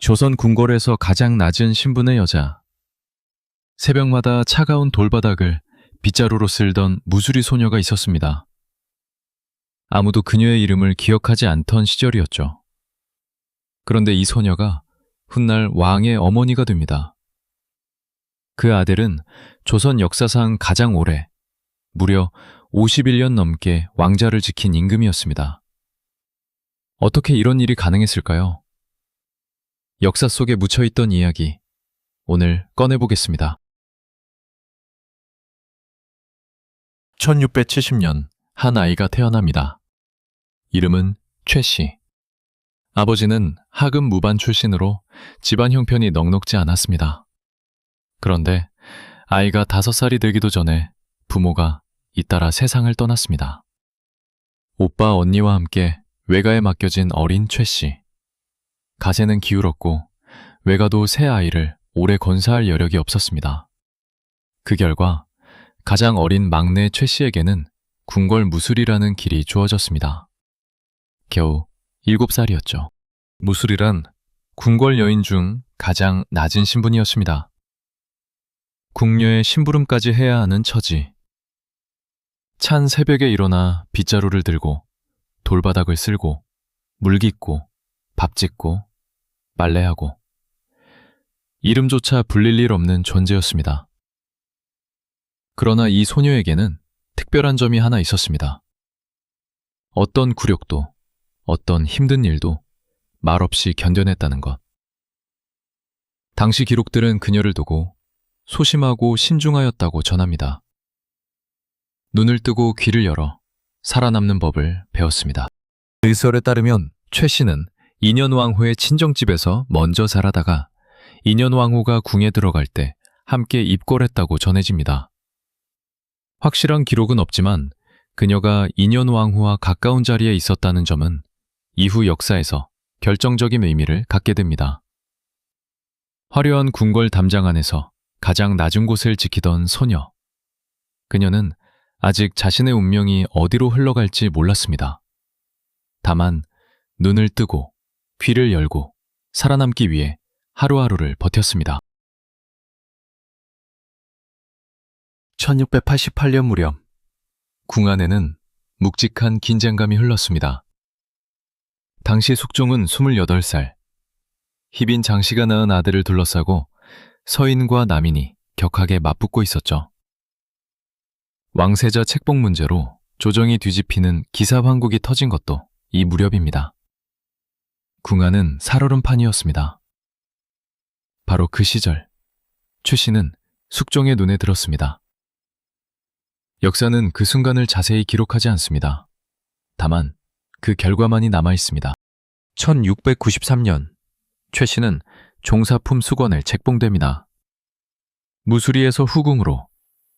조선 궁궐에서 가장 낮은 신분의 여자. 새벽마다 차가운 돌바닥을 빗자루로 쓸던 무수리 소녀가 있었습니다. 아무도 그녀의 이름을 기억하지 않던 시절이었죠. 그런데 이 소녀가 훗날 왕의 어머니가 됩니다. 그 아들은 조선 역사상 가장 오래, 무려 51년 넘게 왕자를 지킨 임금이었습니다. 어떻게 이런 일이 가능했을까요? 역사 속에 묻혀있던 이야기, 오늘 꺼내보겠습니다. 1670년 한 아이가 태어납니다. 이름은 최 씨. 아버지는 하급 무반 출신으로 집안 형편이 넉넉지 않았습니다. 그런데 아이가 5살이 되기도 전에 부모가 잇따라 세상을 떠났습니다. 오빠 언니와 함께 외가에 맡겨진 어린 최 씨. 가세는 기울었고 외가도 새 아이를 오래 건사할 여력이 없었습니다. 그 결과 가장 어린 막내 최 씨에게는 궁궐 무술이라는 길이 주어졌습니다. 겨우 7살이었죠. 무술이란 궁궐 여인 중 가장 낮은 신분이었습니다. 궁녀의 심부름까지 해야 하는 처지. 찬 새벽에 일어나 빗자루를 들고 돌바닥을 쓸고 물 깃고 밥 짓고 빨래하고 이름조차 불릴 일 없는 존재였습니다. 그러나 이 소녀에게는 특별한 점이 하나 있었습니다. 어떤 굴욕도 어떤 힘든 일도 말없이 견뎌냈다는 것. 당시 기록들은 그녀를 두고 소심하고 신중하였다고 전합니다. 눈을 뜨고 귀를 열어 살아남는 법을 배웠습니다. 의설에 따르면 최 씨는 인현왕후의 친정집에서 먼저 자라다가 인현왕후가 궁에 들어갈 때 함께 입궐했다고 전해집니다. 확실한 기록은 없지만 그녀가 인현왕후와 가까운 자리에 있었다는 점은 이후 역사에서 결정적인 의미를 갖게 됩니다. 화려한 궁궐 담장 안에서 가장 낮은 곳을 지키던 소녀. 그녀는 아직 자신의 운명이 어디로 흘러갈지 몰랐습니다. 다만 눈을 뜨고 귀를 열고 살아남기 위해 하루하루를 버텼습니다. 1688년 무렵 궁 안에는 묵직한 긴장감이 흘렀습니다. 당시 숙종은 28살. 희빈 장씨가 낳은 아들을 둘러싸고 서인과 남인이 격하게 맞붙고 있었죠. 왕세자 책봉 문제로 조정이 뒤집히는 기사황국이 터진 것도 이 무렵입니다. 궁 안은 살얼음판이었습니다. 바로 그 시절, 최 씨는 숙종의 눈에 들었습니다. 역사는 그 순간을 자세히 기록하지 않습니다. 다만 그 결과만이 남아있습니다. 1693년, 최 씨는 종사품 수건을 책봉됩니다. 무수리에서 후궁으로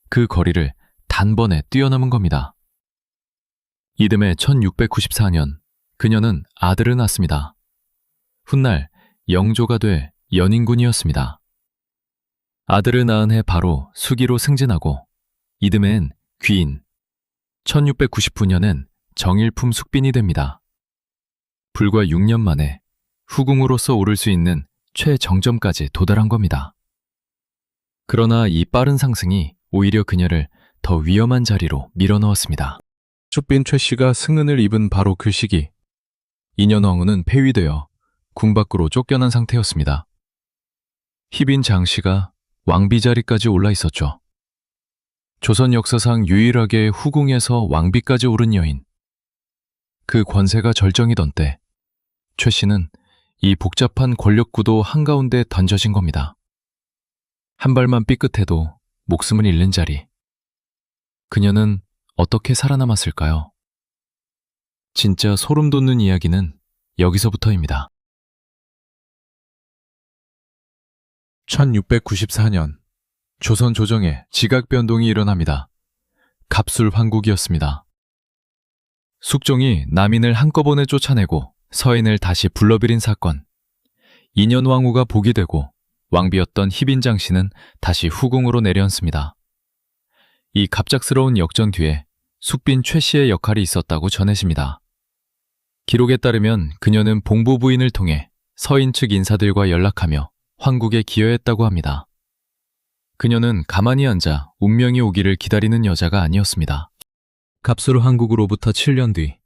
그 거리를 단번에 뛰어넘은 겁니다. 이듬해 1694년, 그녀는 아들을 낳습니다. 훗날 영조가 돼 연인군이었습니다. 아들을 낳은 해 바로 수기로 승진하고 이듬해엔 귀인, 1699년엔 정일품 숙빈이 됩니다. 불과 6년 만에 후궁으로서 오를 수 있는 최정점까지 도달한 겁니다. 그러나 이 빠른 상승이 오히려 그녀를 더 위험한 자리로 밀어넣었습니다. 숙빈 최 씨가 승은을 입은 바로 그 시기, 인현왕후는 폐위되어 궁 밖으로 쫓겨난 상태였습니다. 희빈 장씨가 왕비 자리까지 올라 있었죠. 조선 역사상 유일하게 후궁에서 왕비까지 오른 여인. 그 권세가 절정이던 때, 최 씨는 이 복잡한 권력구도 한가운데 던져진 겁니다. 한 발만 삐끗해도 목숨을 잃는 자리. 그녀는 어떻게 살아남았을까요? 진짜 소름 돋는 이야기는 여기서부터입니다. 1694년, 조선 조정에 지각 변동이 일어납니다. 갑술 황국이었습니다. 숙종이 남인을 한꺼번에 쫓아내고 서인을 다시 불러들인 사건. 인현왕후가 복이 되고 왕비였던 희빈장 씨는 다시 후궁으로 내려앉습니다. 이 갑작스러운 역전 뒤에 숙빈 최 씨의 역할이 있었다고 전해집니다. 기록에 따르면 그녀는 봉부 부인을 통해 서인 측 인사들과 연락하며 황국에 기여했다고 합니다. 그녀는 가만히 앉아 운명이 오기를 기다리는 여자가 아니었습니다. 갑수르 황국으로부터 7년 뒤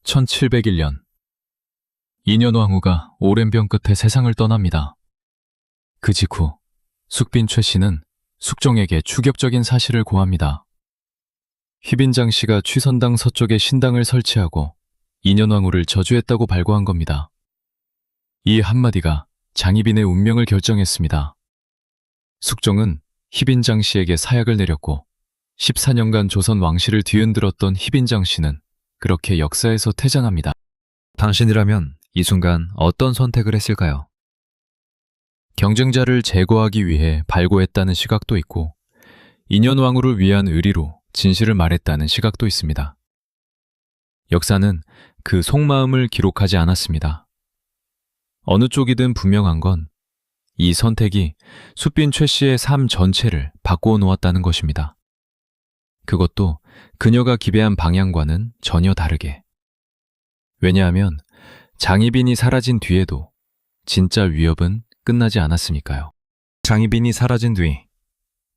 1701년 인현왕후가 오랜 병 끝에 세상을 떠납니다. 그 직후 숙빈 최 씨는 숙종에게 충격적인 사실을 고합니다. 휘빈장 씨가 취선당 서쪽에 신당을 설치하고 인현왕후를 저주했다고 발고한 겁니다. 이 한마디가 장희빈의 운명을 결정했습니다. 숙종은 휘빈장 씨에게 사약을 내렸고 14년간 조선 왕실을 뒤흔들었던 휘빈장 씨는 그렇게 역사에서 퇴장합니다. 당신이라면 이 순간 어떤 선택을 했을까요? 경쟁자를 제거하기 위해 발고했다는 시각도 있고 인현왕후를 위한 의리로 진실을 말했다는 시각도 있습니다. 역사는 그 속마음을 기록하지 않았습니다. 어느 쪽이든 분명한 건 이 선택이 숫빈 최 씨의 삶 전체를 바꾸어 놓았다는 것입니다. 그것도 그녀가 기배한 방향과는 전혀 다르게. 왜냐하면 장희빈이 사라진 뒤에도 진짜 위협은 끝나지 않았으니까요. 장희빈이 사라진 뒤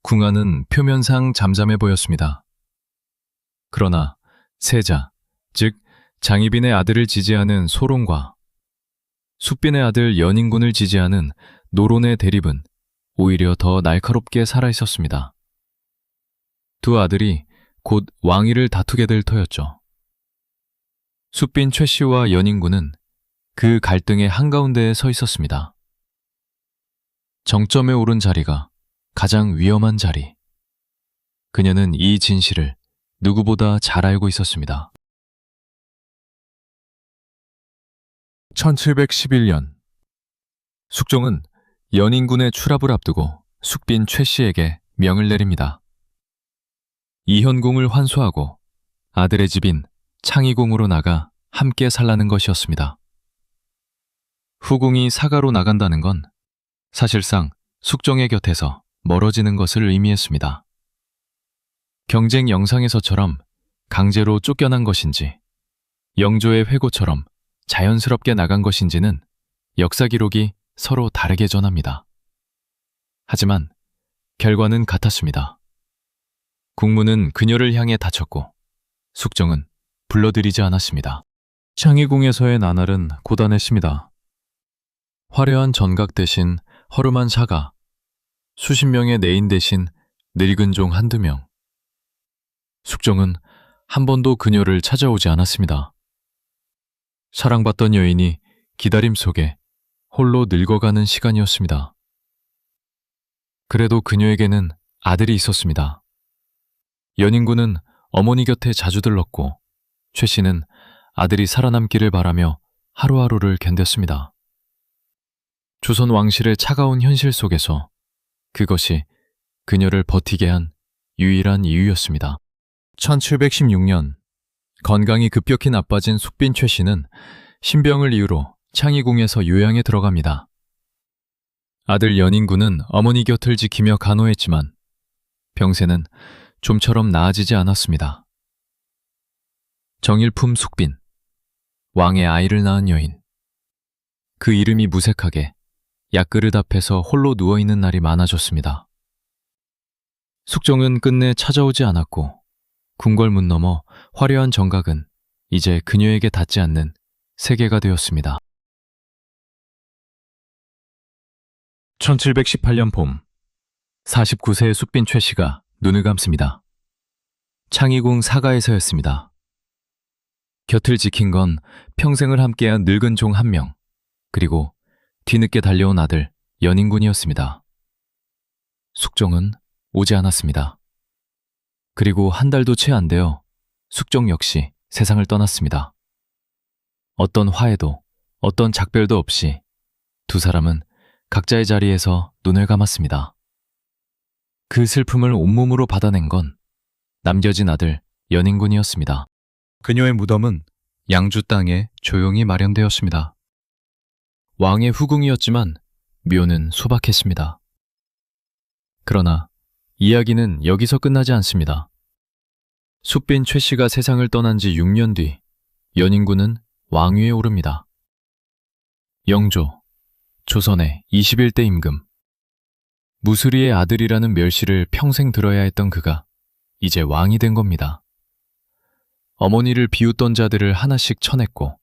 궁하는 표면상 잠잠해 보였습니다. 그러나 세자, 즉 장희빈의 아들을 지지하는 소론과 숫빈의 아들 연인군을 지지하는 노론의 대립은 오히려 더 날카롭게 살아있었습니다. 두 아들이 곧 왕위를 다투게 될 터였죠. 숫빈 최 씨와 연인군은 그 갈등의 한가운데에 서 있었습니다. 정점에 오른 자리가 가장 위험한 자리. 그녀는 이 진실을 누구보다 잘 알고 있었습니다. 1711년 숙종은 연인군의 출합을 앞두고 숙빈 최 씨에게 명을 내립니다. 이현궁을 환수하고 아들의 집인 창의궁으로 나가 함께 살라는 것이었습니다. 후궁이 사가로 나간다는 건 사실상 숙종의 곁에서 멀어지는 것을 의미했습니다. 경쟁 영상에서처럼 강제로 쫓겨난 것인지 영조의 회고처럼 자연스럽게 나간 것인지는 역사 기록이 서로 다르게 전합니다. 하지만 결과는 같았습니다. 국문은 그녀를 향해 닫혔고 숙종은 불러들이지 않았습니다. 창의궁에서의 나날은 고단했습니다. 화려한 전각 대신 허름한 사가, 수십 명의 내인 대신 늙은 종 한두 명. 숙종은 한 번도 그녀를 찾아오지 않았습니다. 사랑받던 여인이 기다림 속에 홀로 늙어가는 시간이었습니다. 그래도 그녀에게는 아들이 있었습니다. 연인군은 어머니 곁에 자주 들렀고 최 씨는 아들이 살아남기를 바라며 하루하루를 견뎠습니다. 조선 왕실의 차가운 현실 속에서 그것이 그녀를 버티게 한 유일한 이유였습니다. 1716년 건강이 급격히 나빠진 숙빈 최 씨는 신병을 이유로 창의궁에서 요양에 들어갑니다. 아들 연인군은 어머니 곁을 지키며 간호했지만 병세는 좀처럼 나아지지 않았습니다. 정일품 숙빈, 왕의 아이를 낳은 여인. 그 이름이 무색하게 약그릇 앞에서 홀로 누워있는 날이 많아졌습니다. 숙종은 끝내 찾아오지 않았고 궁궐문 너머 화려한 정각은 이제 그녀에게 닿지 않는 세계가 되었습니다. 1718년 봄, 49세의 숙빈 최 씨가 눈을 감습니다. 창의궁 사가에서였습니다. 곁을 지킨 건 평생을 함께한 늙은 종 한 명, 그리고 뒤늦게 달려온 아들 연인군이었습니다. 숙종은 오지 않았습니다. 그리고 한 달도 채 안 되어 숙종 역시 세상을 떠났습니다. 어떤 화해도 어떤 작별도 없이 두 사람은 각자의 자리에서 눈을 감았습니다. 그 슬픔을 온몸으로 받아낸 건 남겨진 아들 연인군이었습니다. 그녀의 무덤은 양주 땅에 조용히 마련되었습니다. 왕의 후궁이었지만 묘는 소박했습니다. 그러나 이야기는 여기서 끝나지 않습니다. 숫빈 최 씨가 세상을 떠난 지 6년 뒤 연인군은 왕위에 오릅니다. 영조, 조선의 21대 임금. 무수리의 아들이라는 멸시를 평생 들어야 했던 그가 이제 왕이 된 겁니다. 어머니를 비웃던 자들을 하나씩 쳐냈고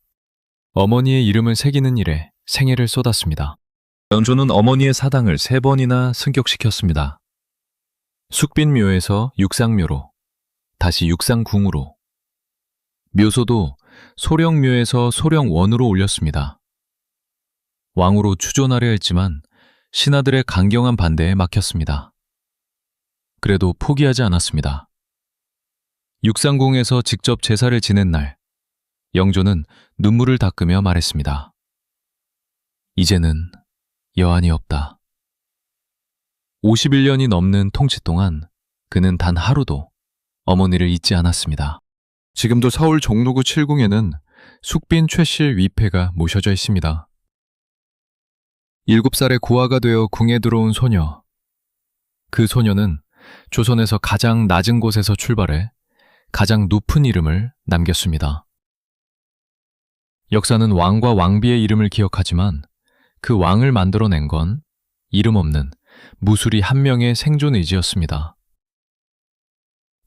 어머니의 이름을 새기는 일에 생애를 쏟았습니다. 영조는 어머니의 사당을 3번이나 승격시켰습니다. 숙빈묘에서 육상묘로, 다시 육상궁으로, 묘소도 소령묘에서 소령원으로 올렸습니다. 왕으로 추존하려 했지만 신하들의 강경한 반대에 막혔습니다. 그래도 포기하지 않았습니다. 육상궁에서 직접 제사를 지낸 날, 영조는 눈물을 닦으며 말했습니다. 이제는 여한이 없다. 51년이 넘는 통치 동안 그는 단 하루도 어머니를 잊지 않았습니다. 지금도 서울 종로구 7궁에는 숙빈 최실 위패가 모셔져 있습니다. 7살의 고아가 되어 궁에 들어온 소녀. 그 소녀는 조선에서 가장 낮은 곳에서 출발해 가장 높은 이름을 남겼습니다. 역사는 왕과 왕비의 이름을 기억하지만 그 왕을 만들어낸 건 이름 없는 무수리 한 명의 생존 의지였습니다.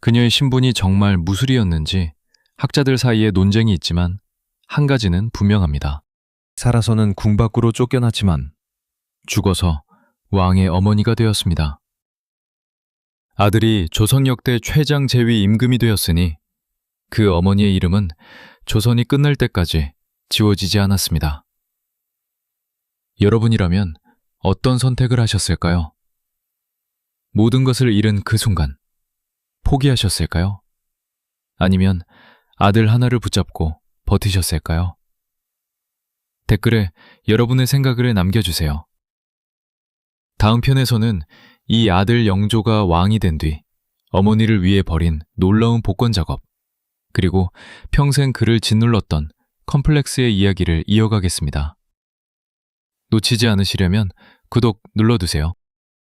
그녀의 신분이 정말 무수리였는지 학자들 사이에 논쟁이 있지만 한 가지는 분명합니다. 살아서는 궁 밖으로 쫓겨났지만 죽어서 왕의 어머니가 되었습니다. 아들이 조선 역대 최장 제위 임금이 되었으니 그 어머니의 이름은 조선이 끝날 때까지 지워지지 않았습니다. 여러분이라면 어떤 선택을 하셨을까요? 모든 것을 잃은 그 순간 포기하셨을까요? 아니면 아들 하나를 붙잡고 버티셨을까요? 댓글에 여러분의 생각을 남겨주세요. 다음 편에서는 이 아들 영조가 왕이 된 뒤 어머니를 위해 벌인 놀라운 복권 작업, 그리고 평생 그를 짓눌렀던 컴플렉스의 이야기를 이어가겠습니다. 놓치지 않으시려면 구독 눌러두세요.